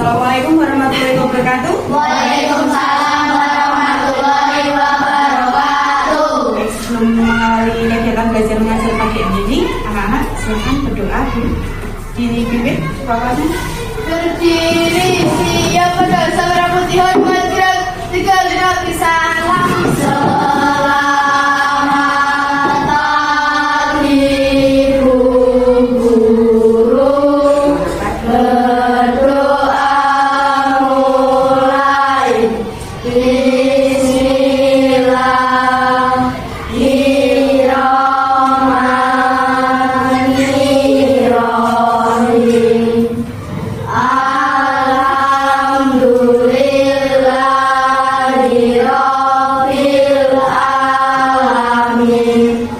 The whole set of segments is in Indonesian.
Assalamualaikum warahmatullahi wabarakatuh. Waalaikumsalam warahmatullahi wabarakatuh. Sebelum memulai kegiatan belajar mengajar pagi ini, anak-anak silakan berdoa dulu. Dipimpin bapaknya. Berdiri siap pada sabara putih hormat gerak tiga Nabi salam. Selamat pagi guru, berdoa mulai. Bismillahirrahmanirrahim. Alhamdulillahirabbil alamin.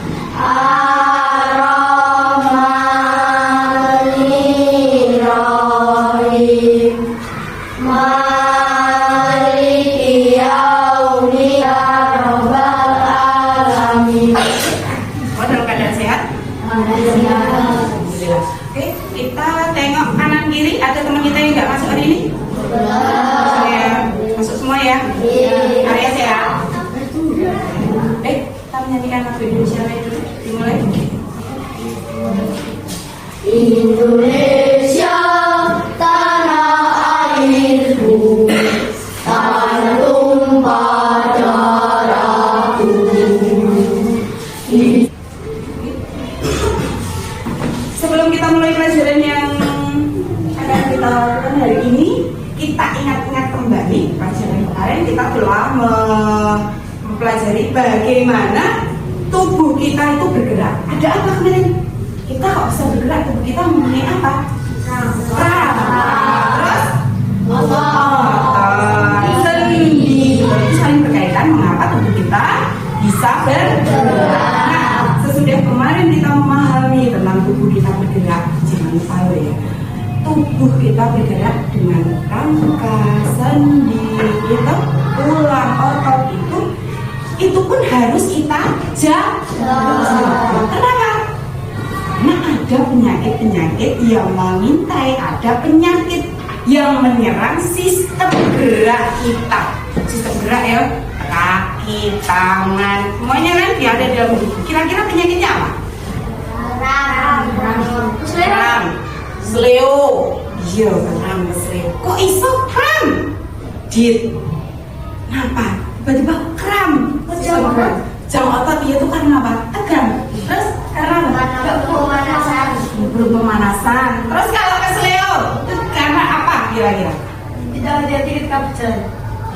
Ar-Rahmanir-Rahim. Maliki yaumiddin. Rabbal alamin. Oh, dalam keadaan sehat? Alhamdulillah. Oke, kita tengok kanan kiri. Ada teman kita yang nggak masuk hari ini? Saya masuk semua ya. Area sehat. Kita menyanyikan lagu Indonesia Raya dulu. Dimulai. Indonesia tanah airku, tanah tumpah darahku. Sebelum kita mulai pelajaran yang akan kita lakukan hari ini, kita ingat-ingat kembali pelajaran kemarin kita telah mempelajari bagaimana tubuh kita itu bergerak. Ada apa kemarin? Kita kok bisa bergerak, tubuh kita mempunyai apa? Terus otot, sendi. Itu saling berkaitan mengapa tubuh kita bisa bergerak. Nah, sesudah kemarin kita memahami tentang tubuh kita bergerak, jangan lupa ya, tubuh kita bergerak dengan rangka, sendi, gitu, tulang, otot itu pun harus kita jaga. Kenapa? Karena ada penyakit-penyakit yang mengintai, ada penyakit yang menyerang sistem gerak kita. Sistem gerak ya, kaki, tangan, semuanya kan dia ada dalam tubuh. Kira-kira penyakitnya apa? Kram, sleo. Iya, kram, sleo. Kok iso kram? Dit. Kenapa? Tiba-tiba kram. Jam otot dia tuh karena apa? Tegang. Terus karena apa? Belum pemanasan. Terus kalau kesleo itu karena apa kira-kira? Tidak hati-hati ketika berjalan.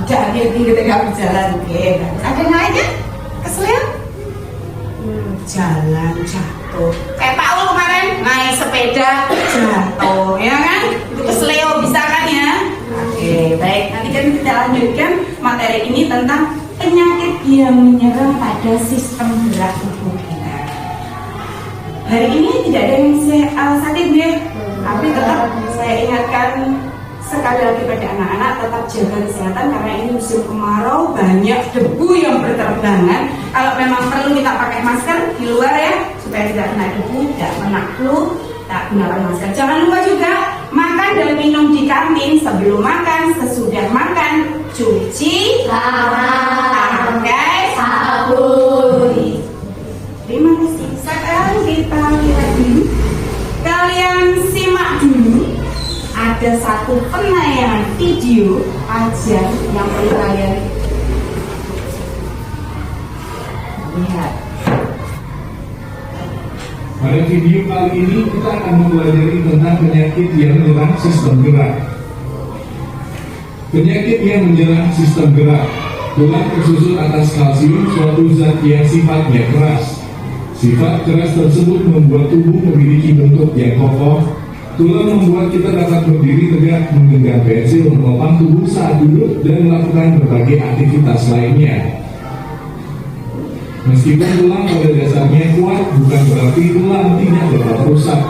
Tidak hati-hati ketika berjalan. Oke. Ada yang lainnya? Kesleo? Jalan jatuh. Kayak Pak Ul kemarin naik sepeda jatuh, ya kan? Itu kesleo bisa kan ya? Oke, baik. Nanti kan kita lanjutkan materi ini tentang penyakit yang menyerang pada sistem gerak tubuh kita. Hari ini tidak ada yang sakit ya, tapi tetap saya ingatkan sekali lagi pada anak-anak tetap jaga kesehatan karena ini musim kemarau, banyak debu yang berterbangan. Kalau memang perlu kita pakai masker di luar ya, supaya tidak kena debu, tidak kena flu, tak gunakan masker. Jangan lupa juga makan dan minum di kantin sebelum makan, sesudah makan, cuci tangan, guys, sabun. Terima kasih. Sekarang kita lihat dulu. Kalian simak dulu. Ada satu penayangan video aja yang perlu kalian lihat. Pada video kali ini kita akan mempelajari tentang penyakit yang menyerang sistem gerak. Penyakit yang menyerang sistem gerak. Tulang tersusun atas kalsium, suatu zat yang sifatnya keras. Sifat keras tersebut membuat tubuh memiliki bentuk yang kokoh. Tulang membuat kita dapat berdiri tegak, menggenggam pensil, menopang tubuh saat duduk, dan melakukan berbagai aktivitas lainnya. Meskipun tulang pada dasarnya kuat, bukan berarti tulang tidak dapat rusak.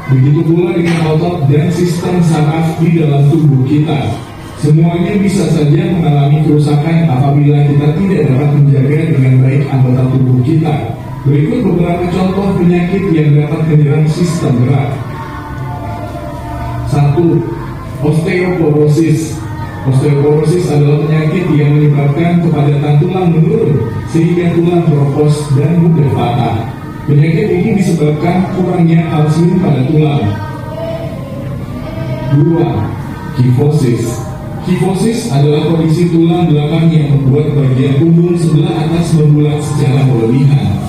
Begitu pula dengan otot dan sistem saraf di dalam tubuh kita. Semuanya bisa saja mengalami kerusakan apabila kita tidak dapat menjaga dengan baik anggota tubuh kita. Berikut beberapa contoh penyakit yang dapat menyerang sistem gerak. 1. Osteoporosis. Osteoporosis adalah penyakit yang menyebabkan kepadatan tulang menurun sehingga tulang keropos dan mudah patah. Penyakit ini disebabkan kurangnya kalsium pada tulang. 2. Kifosis. Kifosis adalah kondisi tulang belakang yang membuat bagian punggung sebelah atas membulat secara berlebihan.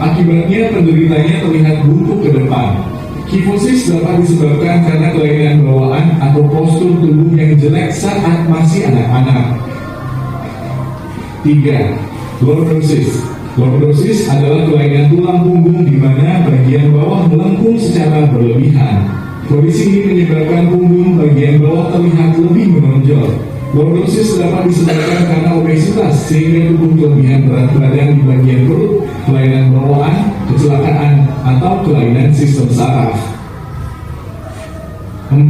Akibatnya penderitanya terlihat bungkuk ke depan. Kifosis dapat disebabkan karena kelainan bawaan atau postur tubuh yang jelek saat masih anak-anak. 3. Lordosis. Lordosis adalah kelainan tulang punggung di mana bagian bawah melengkung secara berlebihan. Kondisi ini menyebabkan punggung bagian bawah terlihat lebih menonjol. Lordosis dapat disebabkan karena obesitas sehingga tubuh kelebihan berat badan di bagian perut, kelainan bawaan, kecelakaan, atau kelainan sistem saraf. 4.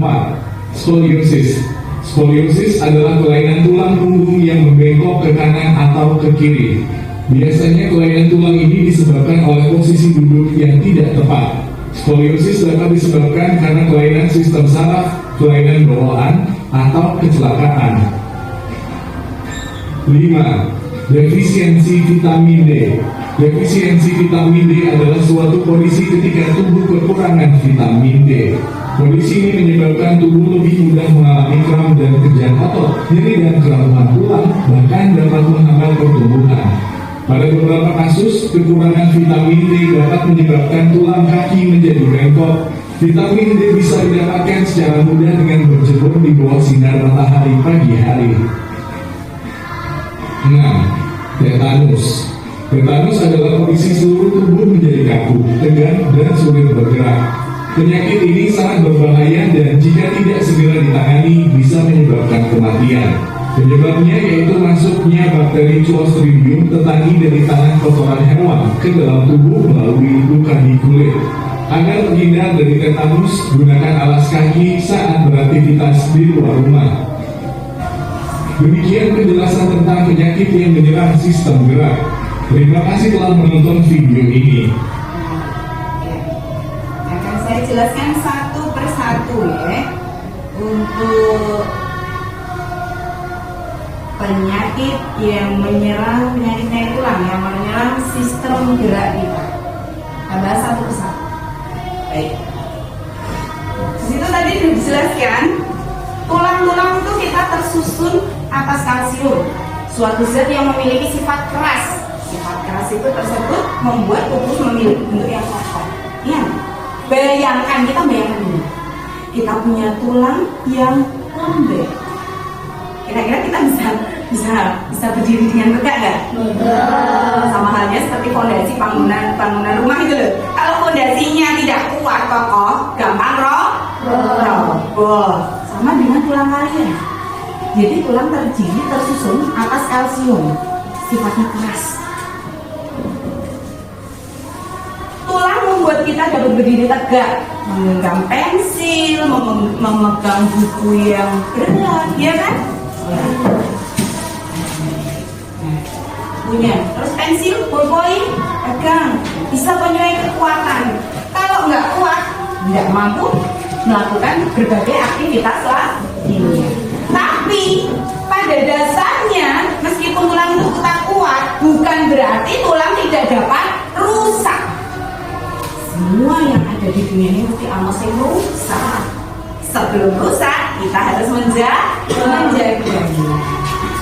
Skoliosis. Skoliosis adalah kelainan tulang punggung yang membengkok ke kanan atau ke kiri. Biasanya kelainan tulang ini disebabkan oleh posisi duduk yang tidak tepat. Skoliosis dapat disebabkan karena kelainan sistem saraf, kelainan bawaan, atau kecelakaan. 5. Defisiensi vitamin D. Defisiensi vitamin D adalah suatu kondisi ketika tubuh kekurangan vitamin D. Kondisi ini menyebabkan tubuh lebih mudah mengalami kram dan kejang otot, nyeri dan kelemahan tulang, bahkan dapat menghambat pertumbuhan. Pada beberapa kasus, kekurangan vitamin D dapat menyebabkan tulang kaki menjadi bengkok. Vitamin D bisa didapatkan secara mudah dengan berjemur di bawah sinar matahari pagi hari. 6. Tetanus. Tetanus adalah kondisi seluruh tubuh menjadi kaku, tegang, dan sulit bergerak. Penyakit ini sangat berbahaya dan jika tidak segera ditangani bisa menyebabkan kematian. Penyebabnya yaitu masuknya bakteri Clostridium tetani dari tangan kotoran hewan ke dalam tubuh melalui luka di kulit. Agar terhindar dari tetanus, gunakan alas kaki saat beraktivitas di luar rumah. Demikian penjelasan tentang penyakit yang menyerang sistem gerak. Terima kasih telah menonton video ini. Akan saya jelaskan satu persatu ya. Untuk penyakit yang menyerang penyakit tulang yang menyerang sistem gerak kita. Kita bahas satu persatu. Baik. Di situ tadi sudah dijelaskan tulang-tulang itu kita tersusun atas kalsium, suatu zat yang memiliki sifat keras. Sifat keras itu tersebut membuat tubuh memiliki bentuk yang kokoh. Ya, bayangkan ini. Kita punya tulang yang lembek. Kira-kira kita bisa berdiri dengan tegak nggak? Sama halnya seperti fondasi bangunan rumah itu loh. Kalau fondasinya tidak kuat kokoh, gampang roboh. Sama dengan tulang kalian. Jadi tulang tersusun atas kalsium, sifatnya keras. Tulang membuat kita dapat berdiri tegak, menggenggam pensil, memegang buku yang berat, ya kan? Punya. Terus pensil, ballpoint, pegang, bisa menyuai kekuatan. Kalau nggak kuat, tidak mampu melakukan berbagai aktivitas lainnya. Tapi pada dasarnya, meskipun tulang itu kita kuat, bukan berarti tulang tidak dapat rusak. Semua yang ada di dunia ini mesti amasnya rusak. Sebelum rusak, kita harus menjaganya.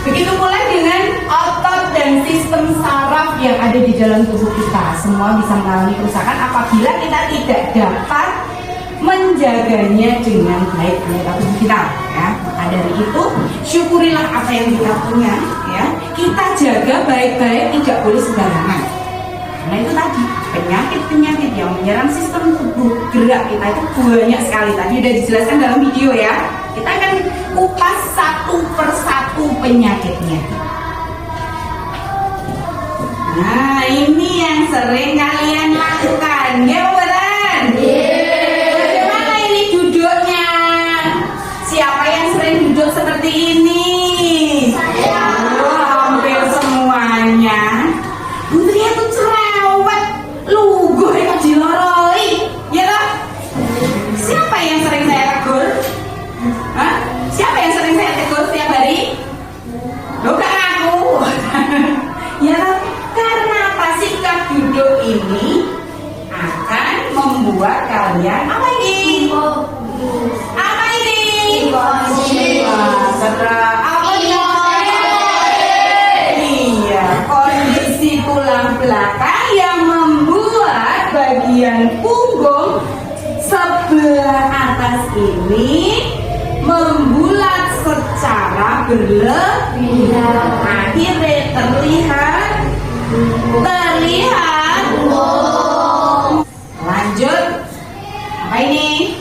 Begitu pula dengan otot dan sistem saraf yang ada di dalam tubuh kita. Semua bisa mengalami kerusakan apabila kita tidak dapat menjaganya dengan baik anggota tubuh kita. Ya, maka dari itu syukurilah apa yang kita punya. Ya, kita jaga baik-baik, tidak boleh sembarangan. Karena itu tadi penyakit-penyakit yang menyerang sistem tubuh gerak kita itu banyak sekali. Tadi sudah dijelaskan dalam video ya. Kita akan kupas satu persatu penyakitnya. Nah, ini yang sering kalian lakukan, ya bukan? Bagaimana ini duduknya? Siapa yang sering duduk seperti ini? Hampir semuanya. Putri itu cerewet, luguh itu diloroi, ya toh? Siapa yang sering saya tegur? Hah? ini membulat secara berlebihan. Akhirnya terlihat. Lanjut. Apa ini?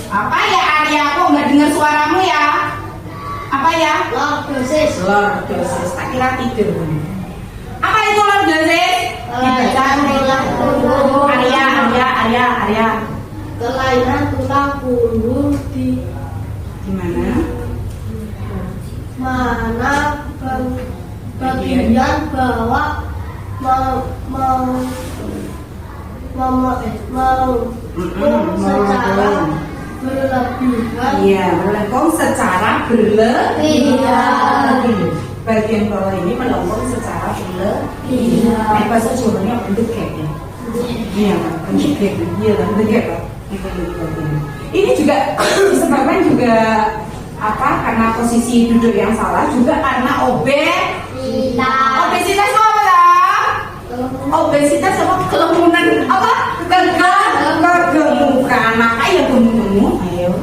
Apa ya Arya? Aku nggak dengar suaramu ya. Apa ya? Lordosis. Lordosis. Tak kira tidur. Apa itu lordosis? Dibaca. Arya. Kelainan tulang punggung di Gimana? mana bagian bawah secara berlebihan. Iya, melengkung secara berlebihan. Bagian bawah ini melengkung secara berlebihan. Bahasa Jawanya bentuk kayaknya. Iya, bentuk kayak. Iya, bentuk kayak Pak. Ini juga disebabkan juga apa? Karena posisi duduk yang salah, juga karena obesitas apa lah? Obesitas apa? Kelemahan apa? Kegemukan. Maka ya gemuk-gemuk. Ayo,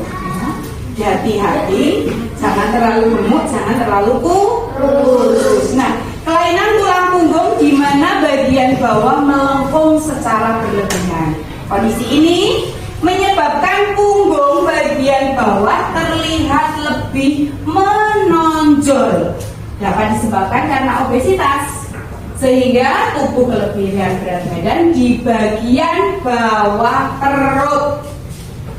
hati-hati. Jangan terlalu gemuk, jangan terlalu kurus. Nah, kelainan tulang punggung di mana bagian bawah melengkung secara berlebihan. Kondisi ini menyebabkan punggung bagian bawah terlihat lebih menonjol. Dapat disebabkan karena obesitas, sehingga tubuh kelebihan berat badan di bagian bawah perut.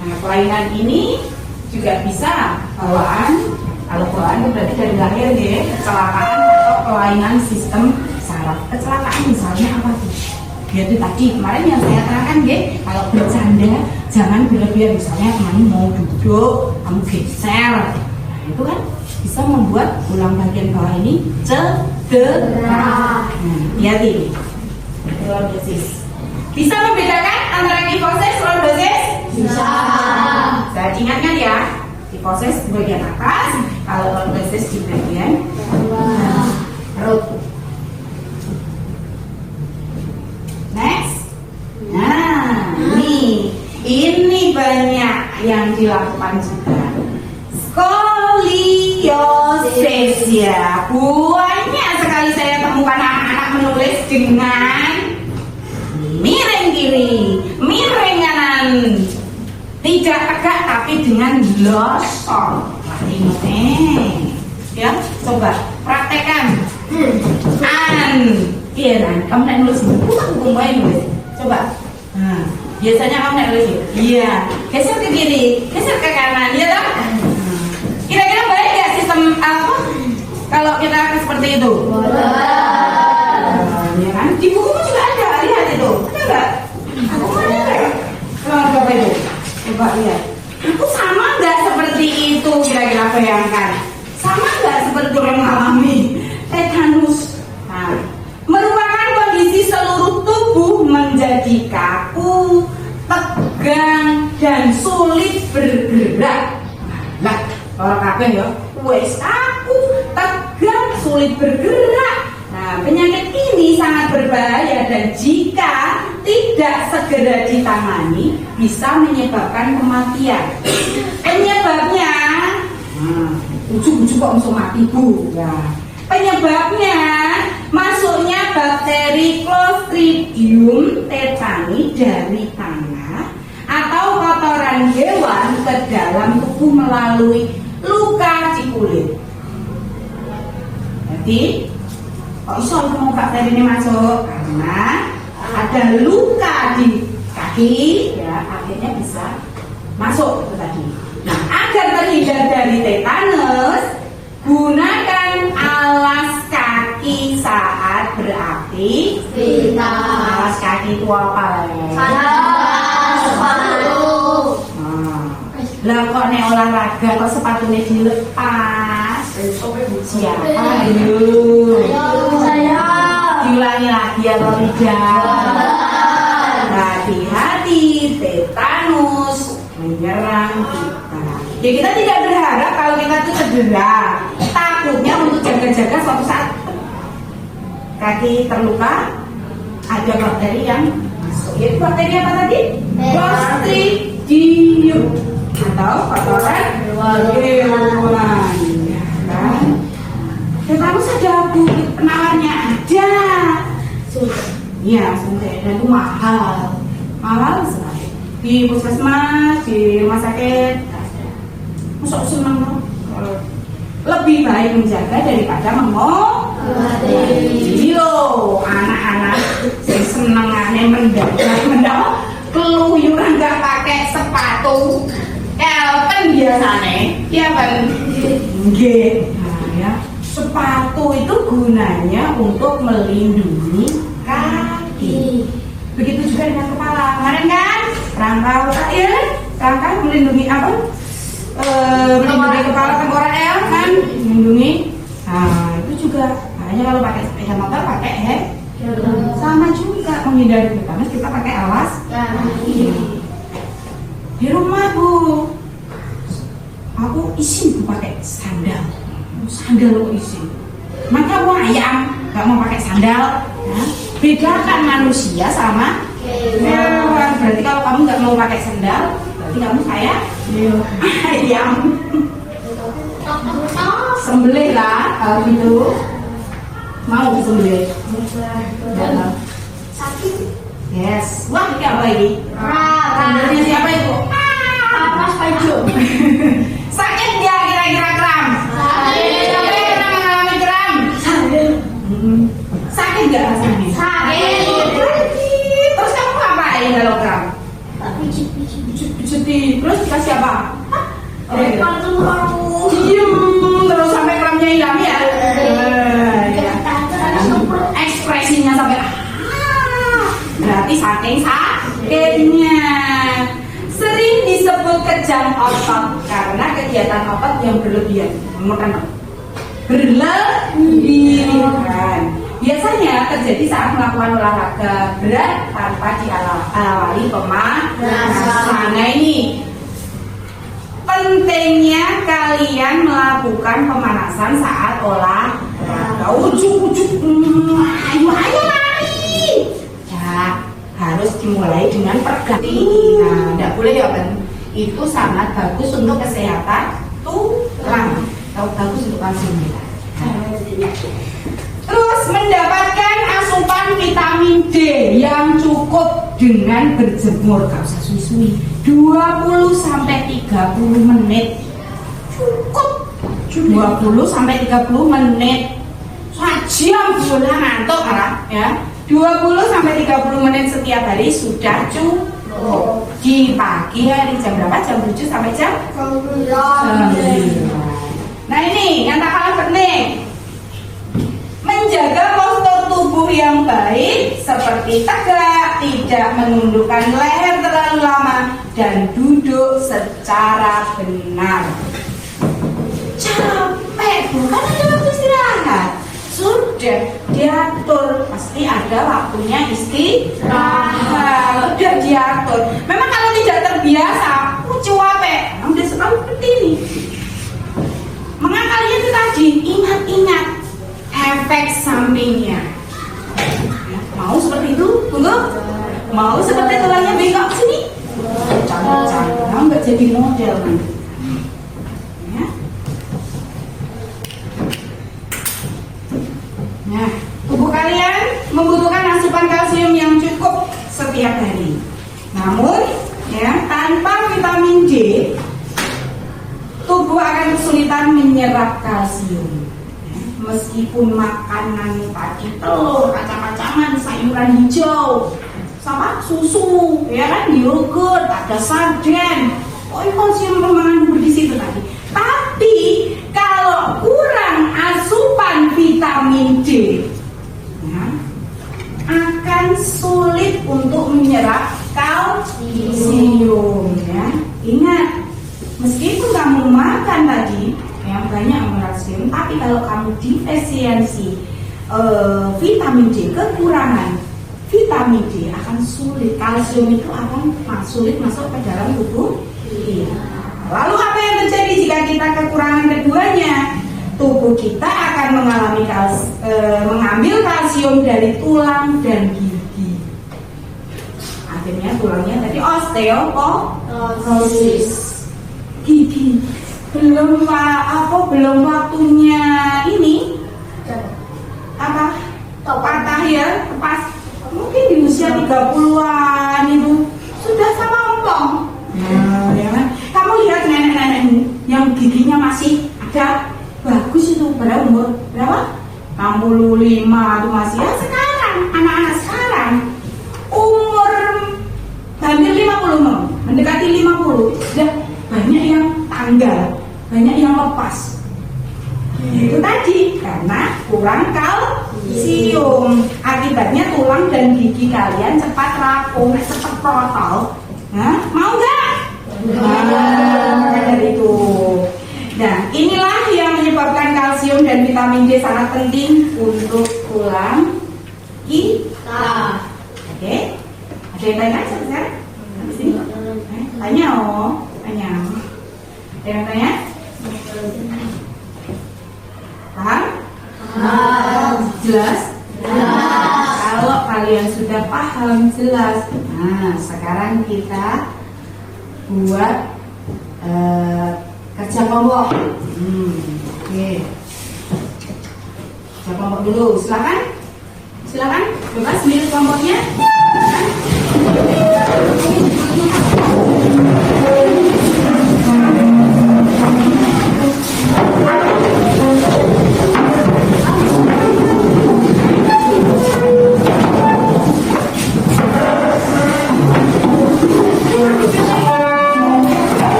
Nah, kelainan ini juga bisa bawaan. Kalau bawaan itu berarti dari lahir ya, kecelakaan atau kelainan sistem saraf. Kecelakaan misalnya apa tuh? Yaitu tadi kemarin yang saya terangkan ya, kalau bercanda jangan berlebihan. Misalnya teman mau duduk, kamu geser, nah itu kan bisa membuat tulang bagian bawah ini cedera. Hati-hati. Lordosis. Bisa membedakan antara kifosis, lordosis? Bisa. Saya ingatkan ya, kifosis di bagian atas, kalau lordosis di bagian perut. Next. Nah, ini banyak yang dilakukan juga. Skoliosis ya. Banyak sekali saya temukan anak-anak menulis dengan miring kiri, miring kanan. Tidak tegak tapi dengan losong. Ya, coba praktekkan. Iya kan, kamu naik nulis buku main nulis. Coba. Nah, biasanya kamu naik nulis. Iya, geser ke kiri, geser ke kanan, ya toh? Kira-kira baik nggak sistem apa? Kalau kita seperti itu? Ya kan? Di buku juga ada, lihat itu. Ada nggak? Aku mana nggak? Kalau coba itu, coba lihat. Itu sama nggak seperti itu? Kira-kira bayangkan. Sama nggak seperti yang mengalami tetanus? Nah, merupakan kondisi seluruh tubuh menjadi kaku, tegang, dan sulit bergerak. Nah, orang kabeh ya, wes kaku, tegang, sulit bergerak. Nah, penyakit ini sangat berbahaya dan jika tidak segera ditangani bisa menyebabkan kematian. Penyebabnya, ujuk-ujuk kok langsung mati bu? Ya. Penyebabnya masuknya bakteri Clostridium tetani dari tanah atau kotoran hewan ke dalam tubuh melalui luka di kulit. Jadi, kok iso mau bakteri ini masuk? Karena ada luka di kaki, ya akhirnya bisa masuk itu tadi. Nah, agar terhindar dari tetanus, gunakan alas kaki saat beraktivitas. Alas kaki itu apa? Sepatu. Lah kok nek olahraga kok sepatunya dilepas? Siapa? Ayo. Saya. Diulangi lagi atau tidak? Hati-hati, tetanus menyerang kita. Ya kita tidak berharap kalau kita itu cedera. Takutnya untuk jaga-jaga suatu saat kaki terluka, ada bakteri yang masuk. Yaitu bakteri apa tadi? cium atau kotoran hewan, ya kan? Tetanus ada bukit penawarnya ada. Iya, suntik dan itu mahal sekali. Di puskesmas, di rumah sakit, masuk seneng dong. Lebih baik menjaga daripada mengobati. Yo, anak-anak yang senengane mendadak keluyuran nggak pakai sepatu, elpen biasanya, ya kan? Nggih. Nah, ya, sepatu itu gunanya untuk melindungi kaki. Begitu juga dengan kepala. Kemarin kan rangka melindungi apa? Melindungi kepala, tengkorak, kan? Melindungi. Nah, itu juga. Makanya kalau pakai sepeda motor pakai helm. Sama juga menghindari tetanus kita pakai alas kaki. Di rumah Bu, aku izin pakai sandal aku izin. Maka ayam nggak mau pakai sandal. Ya. Bedakan manusia sama hewan. Berarti kalau kamu nggak mau pakai sandal, berarti kamu kayak ayam. Sembelih lah kalau gitu. Mau disembelih? Sakit. Yes. Wah, ini apa ini? Sandalnya siapa itu? Mas Pajo. Sakit dia kira-kira kram? Siapa yang pernah mengalami kram? Sakit nggak rasanya? Sakit. Terus kamu ngapain kalau kram? Pijet-pijet. Terus dikasih apa? Diem terus sampai kramnya hilang ya? Ekspresinya sampai berarti saking sakitnya. Sering disebut kejang otot karena kegiatan otot yang berlebihan. Berlebihan biasanya terjadi saat melakukan olahraga berat tanpa diawali pemanasan. Nah, ini pentingnya kalian melakukan pemanasan saat olahraga. Ujuk-ujuk, ayo lari. Ya, harus dimulai dengan pergerakan. Nah, tidak boleh ya kan? Itu sangat bagus untuk kesehatan tulang. Tahu bagus untuk kalsium. Terus mendapatkan asupan vitamin D yang cukup dengan berjemur, gak usah susui 20-30 menit. Cukup 20-30 menit. Sejam boleh ngantuk malah ya. 20-30 menit setiap hari sudah cukup. Di pagi hari jam berapa? Jam 7 sampai jam 9. Nah, ini yang tak kalah penting. Menjaga postur tubuh yang baik seperti tegak, tidak menundukkan leher terlalu lama, dan duduk secara benar. Capek bukan ada waktu istirahat. Sudah diatur, pasti ada waktunya istirahat. Sudah diatur. Memang kalau tidak terbiasa, capek. Udah sekali seperti ini. Mengakalinya itu tadi, ingat-ingat efek sampingnya. Mau seperti itu? Tunggu. Mau seperti tulangnya bengkok sini? Jangan nggak jadi model nanti. Ya. Nah, tubuh kalian membutuhkan asupan kalsium yang cukup setiap hari. Namun, ya, tanpa vitamin D, tubuh akan kesulitan menyerap kalsium. Meskipun makanan tadi telur, kacang-kacangan, sayuran hijau, sama susu, ya kan, yogurt, ada sarden, kalsium mengandung di situ tadi. Tapi kalau kurang asupan vitamin D, ya, akan sulit untuk menyerap kalsium. Ya. Ingat, meskipun kamu makan tadi yang banyak kalsium, tapi kalau kamu defisiensi vitamin D, kekurangan vitamin D, akan sulit, kalsium itu akan sulit masuk ke dalam tubuh. Lalu apa yang terjadi jika kita kekurangan keduanya? Tubuh kita akan mengambil kalsium dari tulang dan gigi. akhirnya tulangnya tadi osteoporosis. Gigi belum belum waktunya ini patah ya, pas mungkin di usia 30-an itu sudah sama ompong. Nah, ya kan? Kamu lihat nenek-nenek yang giginya masih ada bagus itu pada umur berapa? 65 itu masih ya. Sekarang anak-anak sekarang umur hampir 50, mendekati 50, sudah banyak yang tanggal, banyak yang lepas. Itu tadi karena kurang kalsium. Akibatnya tulang dan gigi kalian cepat rapuh, cepat protol. Nah, mau nggak? Dari itu. Nah, inilah yang menyebabkan kalsium dan vitamin D sangat penting untuk tulang kita. Oke? Ada yang tanya sekarang? Habis ini? Tanya tanya. Ada yang tanya? Paham? Jelas? Kalau kalian sudah paham jelas, nah sekarang kita buat kerja kelompok. Oke. Kerja kelompok dulu. Silakan. Bebas milih kelompoknya.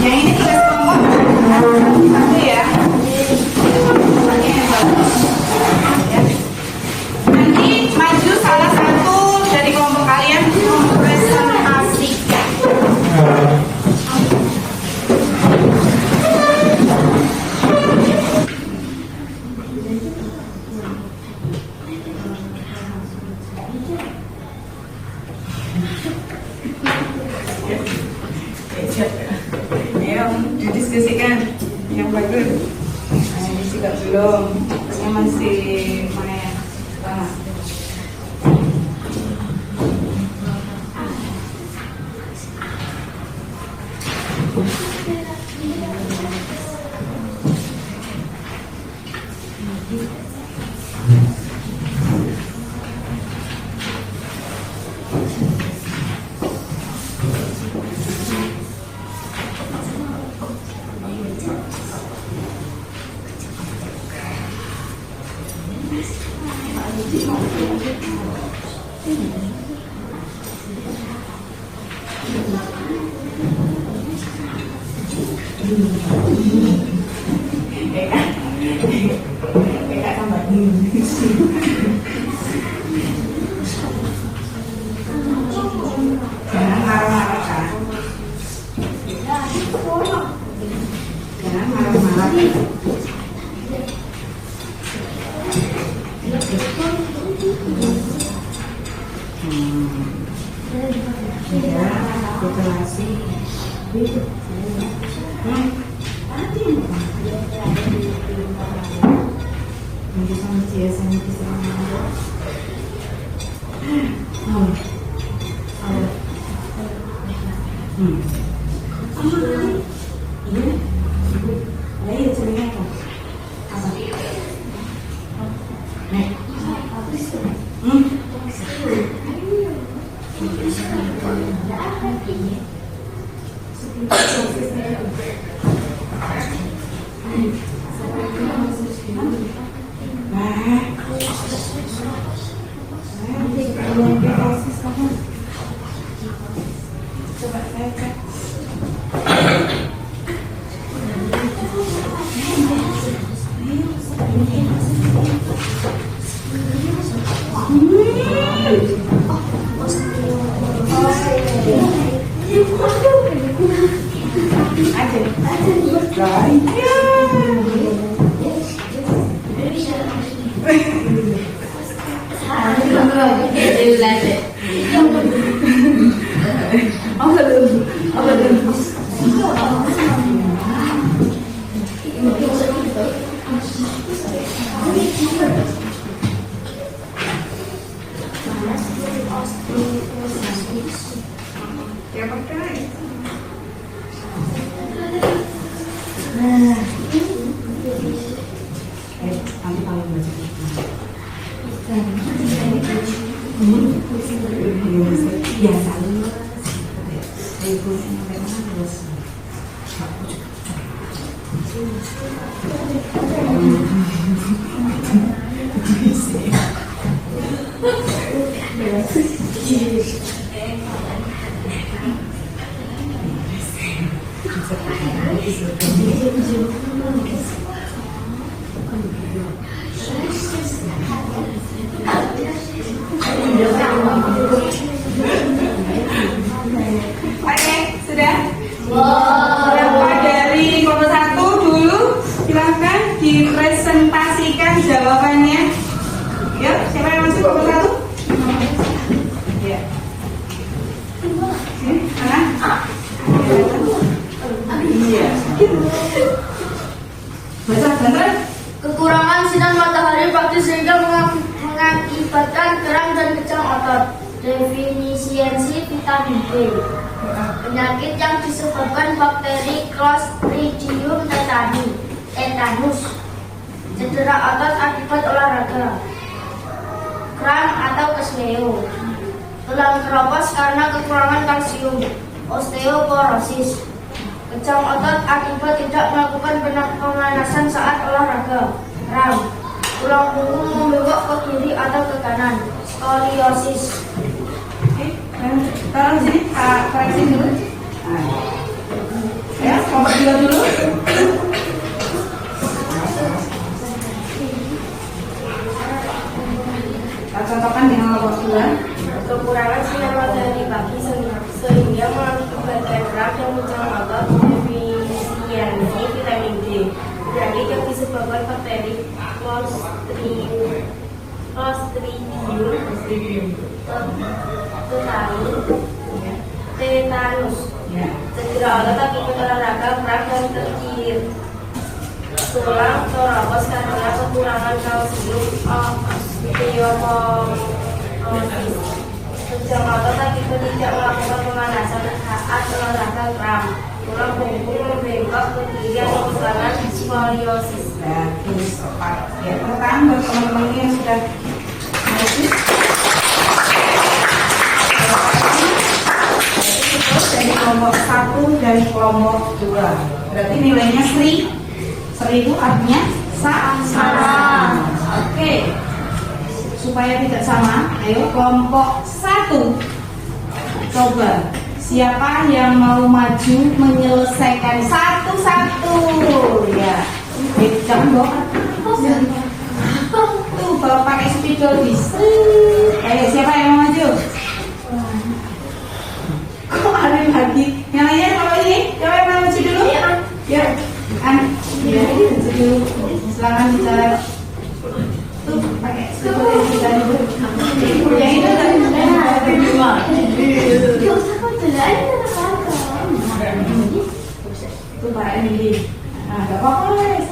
Yang ini tugas kelompok satu ya. Nanti maju salah satu dari kelompok kalian mempresentasikan. Ayo didiskusikan yang bagus. Ini juga belum, ini masih main. Jangan marah-marah kan? Jangan marah-marah. Ya, populasi. Biasa. Oke, sudah? Berapa dari kelompok 1 dulu? Silakan dipresentasikan jawabannya. Yuk, siapa yang masuk kelompok 1? Ya. Mana? Iya. Baca beneran? Kekurangan sinar matahari pagi sehingga mengakibatkan kram dan kejang otot. Definisiensi vitamin B. Penyakit yang disebabkan bakteri Clostridium tetanus. Cedera otot akibat olahraga. Kram atau kesleo. Tulang keropos karena kekurangan kalsium. Osteoporosis. Kejang otot akibat tidak melakukan pemanasan saat olahraga. Kram. Tulang punggung membengkak ke kiri atau ke kanan. Skoliosis. Oke, taruh sini, koreksi dulu. Ya, kelompok 2 dulu. Kita contohkan dengan kelompok 2. Kekurangan sinar matahari pagi sehingga mengakibatkan kram dan kejang otot. Definisiensi vitamin D. Penyakit yang disebabkan bakteri Clostridium tetanus. Cedera otot akibat olahraga, kram dan kekir. Tulang keropos karena kekurangan kalsium. Osteoporosis. Kejang otot akibat tidak melakukan pemanasan saat olahraga, kram. Tulang punggung membengkak ke kiri atau ke kanan. Skoliosis. Bagus, tepat. Ya, tepuk tangan buat teman-teman yang sudah bagus. Dari kelompok 1 dan kelompok 2. Berarti nilainya Sri. Sri itu artinya sama. Oke. Supaya tidak sama, ayo kelompok 1. Coba siapa yang mau maju menyelesaikan satu-satu? Ya. Jangan bawa. Tuh, bawa pakai spidol bisa. Ayo, siapa yang mau maju? Kok ada lagi? Yang lainnya kalau ini, siapa yang mau maju dulu? Ya, ya, maju dulu. Silakan bicara. Tuh, pakai spidol yang kita dulu. Yang itu kan? Itu Pak Emily. Nah, gak apa-apa ya,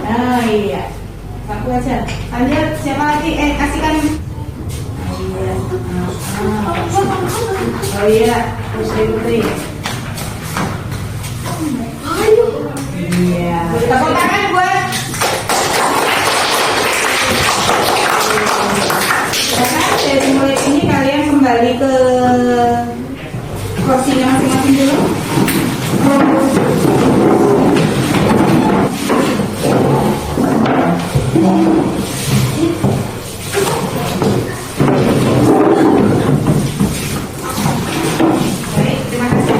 oh iya, satu aja. Lanjut, siapa lagi? Kasihkan. Iya. Oh iya, Putri. Iya. Tepuk tangan buat. Karena dari mulai ini kalian kembali ke kursinya masing-masing dulu. Baik, terima kasih.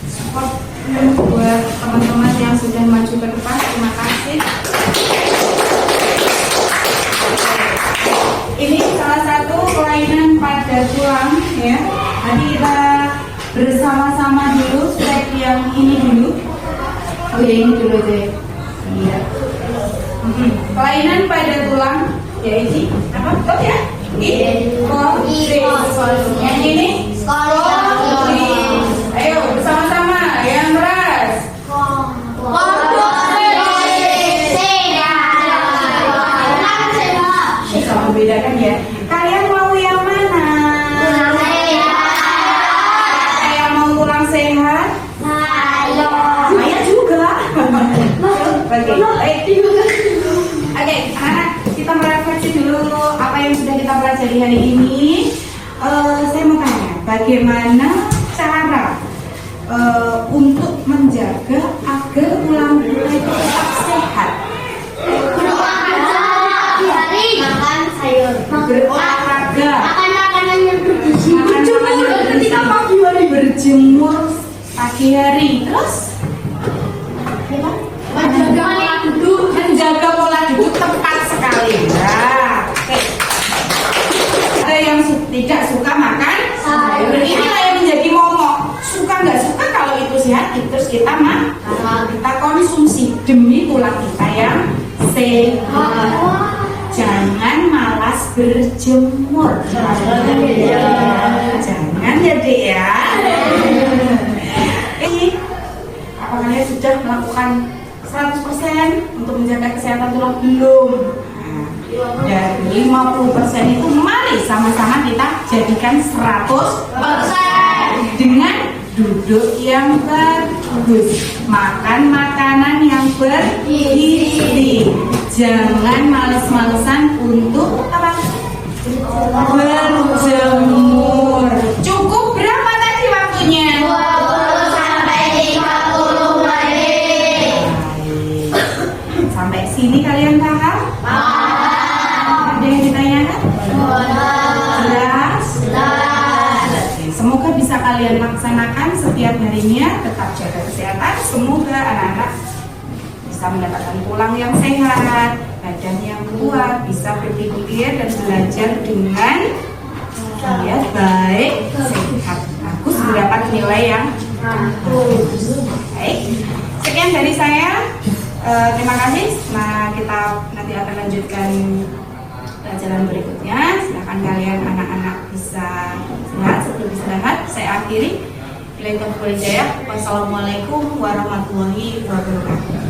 Support buat teman-teman yang sudah maju ke depan. Terima kasih. Ini salah satu kelainan pada tulang, ya. Nanti kita bersama-sama dulu step yang ini dulu. Oh ya, ini dulu deh. Iya. Kelainan pada tulang, ya ini apa? Oh ya, yang ini ayo bersama-sama yang keras. Bisa membedakan ya. Kalian mau yang mana? Saya mau tulang sehat. Saya juga. Baik. pagi hari ini saya mau tanya, bagaimana cara untuk menjaga agar tulang kita itu tetap sehat? Makan sayur, Berolahraga, makan makanan yang bergizi, berjemur ketika pagi hari, berjemur pagi hari, terus menjaga pola duduk tepat sekali. Nah, oke. Ada yang tidak suka makan sayur, inilah yang menjadi momok. Suka nggak suka, kalau itu sehat terus kita kita konsumsi demi tulang kita yang sehat. Jangan malas berjemur. Jangan ya Dek ya. Ini apa kalian sudah melakukan 100% untuk menjaga kesehatan tulang? Belum. Dari 50% itu mari sama-sama kita jadikan 100% dengan duduk yang bagus, makan makanan yang bergizi, jangan males-malesan untuk apa? Berjemur. Cukup berapa tadi waktunya? 20 sampai 50 menit. Sampai sini kalian paham? Ada yang ditanyakan? Jelas? Semoga bisa kalian laksanakan setiap harinya. Tetap jaga kesehatan. Semoga anak-anak bisa mendapatkan tulang yang sehat, badan yang kuat, bisa berpikir dan belajar dengan baik, sehat, bagus, mendapat nilai yang bagus. Baik, sekian dari saya. Terima kasih. Nah, kita nanti akan lanjutkan pelajaran berikutnya. Silakan kalian anak-anak bisa istirahat. Sebelum istirahat, saya akhiri. Wassalamualaikum warahmatullahi wabarakatuh.